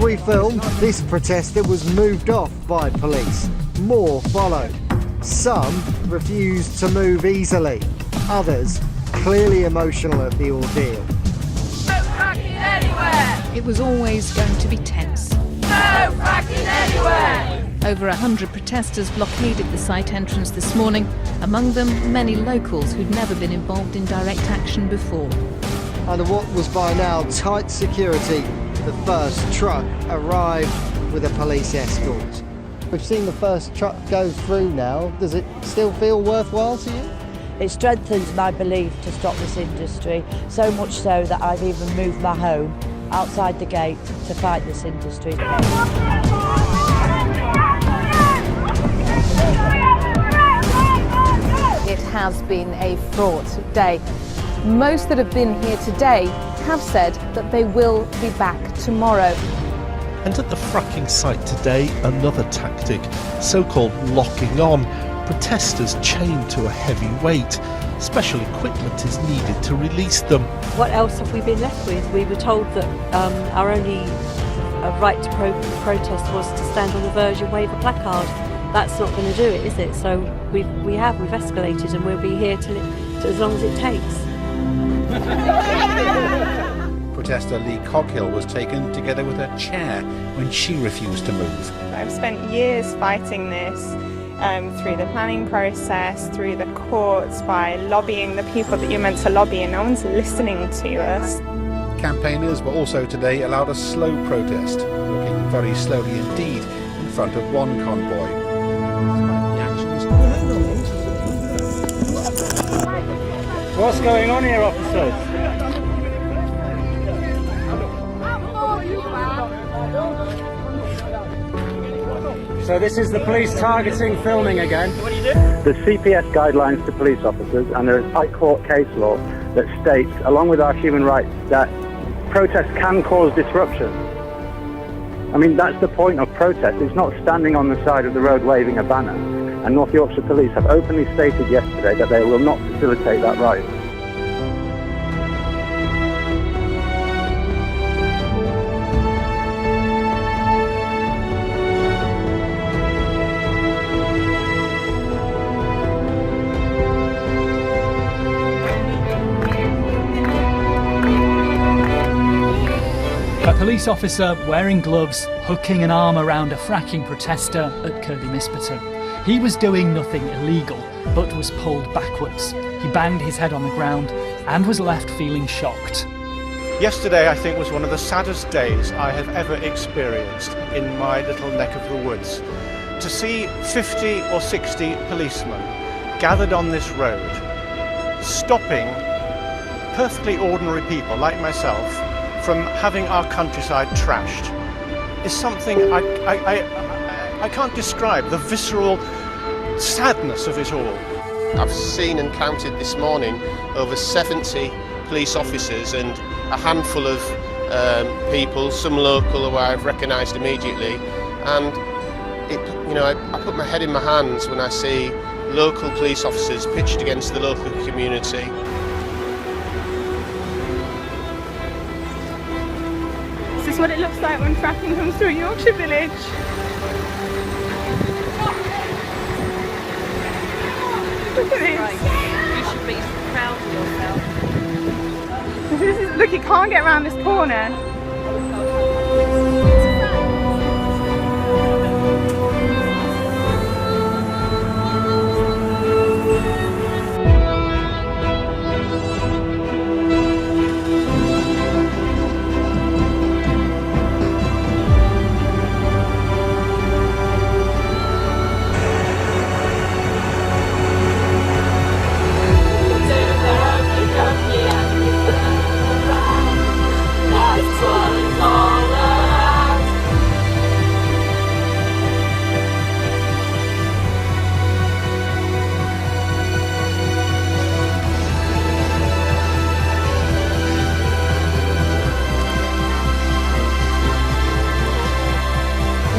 we filmed, this protester was moved off by police. More followed. Some refused to move easily. Others clearly emotional at the ordeal. No fracking anywhere! It was always going to be tense. No fracking anywhere! Over 100 protesters blockaded the site entrance this morning, among them many locals who'd never been involved in direct action before. Under what was by now tight security, the first truck arrived with a police escort. We've seen the first truck go through now. Does it still feel worthwhile to you? It strengthens my belief to stop this industry, so much so that I've even moved my home outside the gate to fight this industry. It has been a fraught day. Most that have been here today have said that they will be back tomorrow. And at the fracking site today, another tactic, so-called locking on. Protesters chained to a heavy weight. Special equipment is needed to release them. What else have we been left with? We were told that our only right to protest was to stand on the verge and wave a placard. That's not going to do it, is it? So we've escalated, and we'll be here till as long as it takes. Protester Lee Coghill was taken together with her chair when she refused to move. I've spent years fighting this through the planning process, through the courts, by lobbying the people that you're meant to lobby, and no one's listening to us. Campaigners were also today allowed a slow protest, walking very slowly indeed in front of one convoy. What's going on here, officers? So this is the police targeting filming again. What are you doing? The CPS guidelines to police officers, and there is high court case law that states, along with our human rights, that protests can cause disruption. I mean, that's the point of protest. It's not standing on the side of the road waving a banner. And North Yorkshire Police have openly stated yesterday that they will not facilitate that right. A police officer wearing gloves, hooking an arm around a fracking protester at Kirby Misperton. He was doing nothing illegal, but was pulled backwards. He banged his head on the ground and was left feeling shocked. Yesterday, I think, was one of the saddest days I have ever experienced in my little neck of the woods. To see 50 or 60 policemen gathered on this road, stopping perfectly ordinary people like myself from having our countryside trashed, is something I can't describe, the visceral sadness of it all. I've seen and counted this morning over 70 police officers and a handful of people, some local who I've recognised immediately, and I put my head in my hands when I see local police officers pitched against the local community. This is what it looks like when fracking comes through a Yorkshire village. Look at this. Right. You should be proud of yourself. Look, you can't get around this corner. That's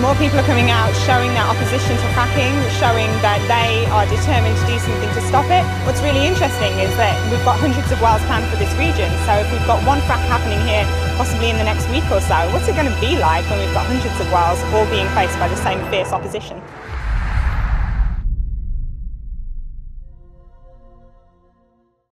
more people are coming out showing their opposition to fracking, showing that they are determined to do something to stop it. What's really interesting is that we've got hundreds of wells planned for this region, so if we've got one frack happening here possibly in the next week or so, what's it going to be like when we've got hundreds of wells all being faced by the same fierce opposition?